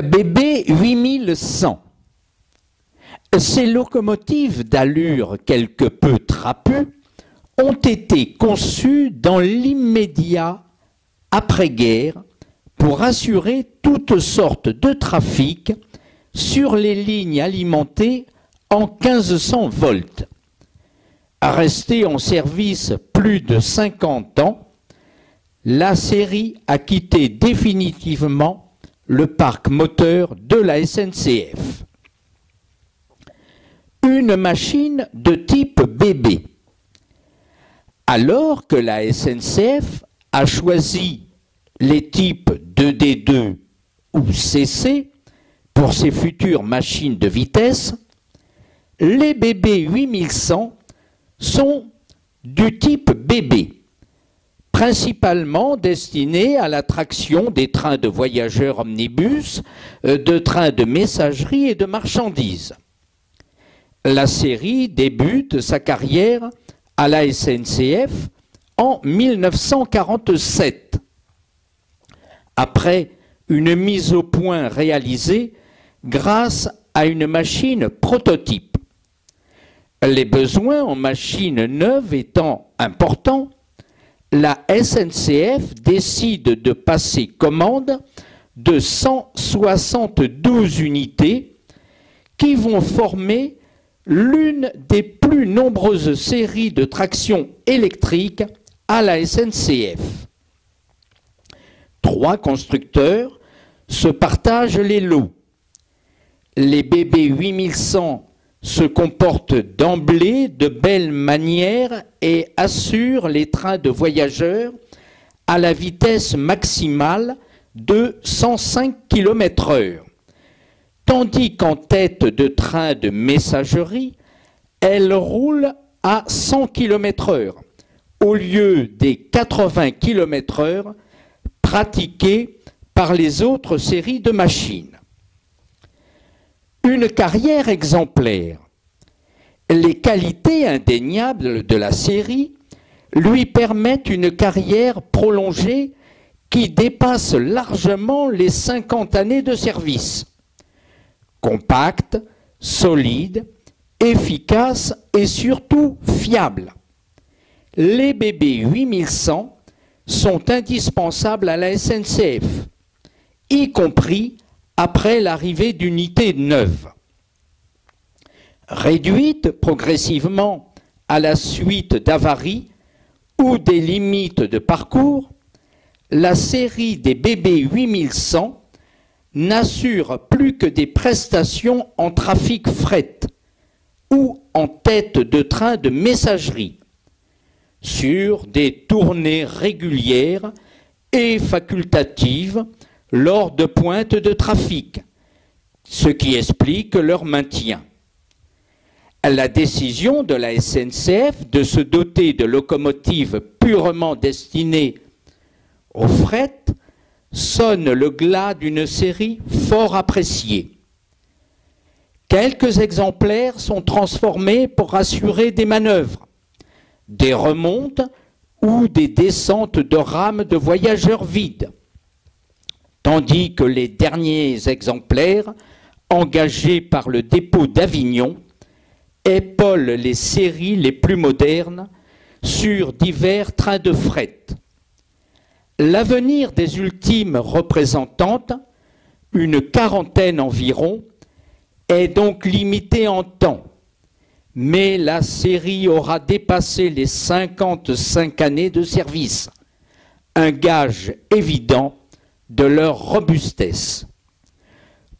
BB 8100. Ces locomotives d'allure quelque peu trapue ont été conçues dans l'immédiat après-guerre pour assurer toutes sortes de trafic sur les lignes alimentées en 1500 volts. Restée en service plus de 50 ans, la série a quitté définitivement le parc moteur de la SNCF. Une machine de type BB. Alors que la SNCF a choisi les types 2D2 ou CC pour ses futures machines de vitesse, les BB 8100 sont du type BB, principalement destinés à l'attraction des trains de voyageurs omnibus, de trains de messagerie et de marchandises. La série débute sa carrière à la SNCF en 1947, après une mise au point réalisée grâce à une machine prototype. Les besoins en machines neuves étant importants, la SNCF décide de passer commande de 172 unités qui vont former l'une des plus nombreuses séries de traction électrique à la SNCF. 3 constructeurs se partagent les lots. Les BB 8100 se comportent d'emblée de belle manière et assurent les trains de voyageurs à la vitesse maximale de 105 km/h, tandis qu'en tête de train de messagerie, elles roulent à 100 km/h au lieu des 80 km/h pratiqués par les autres séries de machines. Une carrière exemplaire. Les qualités indéniables de la série lui permettent une carrière prolongée qui dépasse largement les 50 années de service. Compacte, solide, efficace et surtout fiable. Les BB 8100 sont indispensables à la SNCF, y compris après l'arrivée d'unités neuves. Réduite progressivement à la suite d'avaries ou des limites de parcours, la série des BB 8100 n'assure plus que des prestations en trafic fret ou en tête de train de messagerie, sur des tournées régulières et facultatives lors de pointes de trafic, ce qui explique leur maintien. La décision de la SNCF de se doter de locomotives purement destinées au fret sonne le glas d'une série fort appréciée. Quelques exemplaires sont transformés pour assurer des manœuvres, des remontes ou des descentes de rames de voyageurs vides, tandis que les derniers exemplaires, engagés par le dépôt d'Avignon, épaulent les séries les plus modernes sur divers trains de fret. L'avenir des ultimes représentantes, une quarantaine environ, est donc limité en temps, mais la série aura dépassé les 55 années de service, un gage évident de leur robustesse.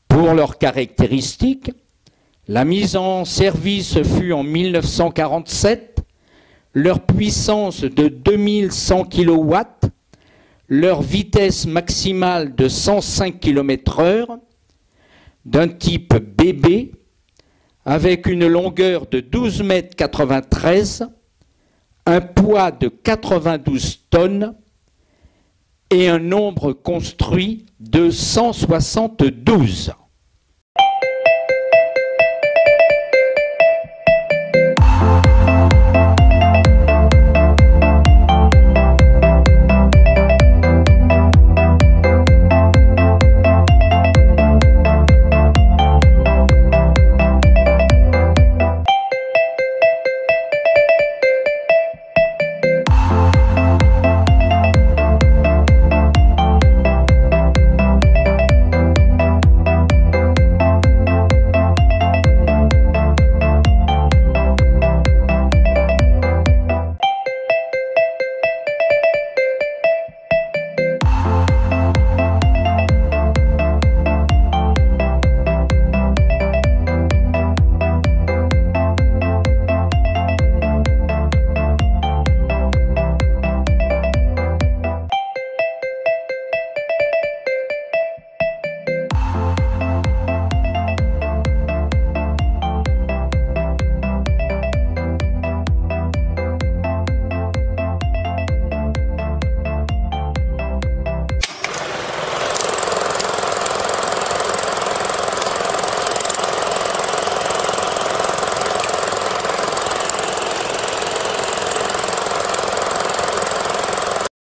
Pour leurs caractéristiques, la mise en service fut en 1947, leur puissance de 2100 kW, leur vitesse maximale de 105 km/h, d'un type bébé avec une longueur de 12,93 m, un poids de 92 tonnes et un nombre construit de 172.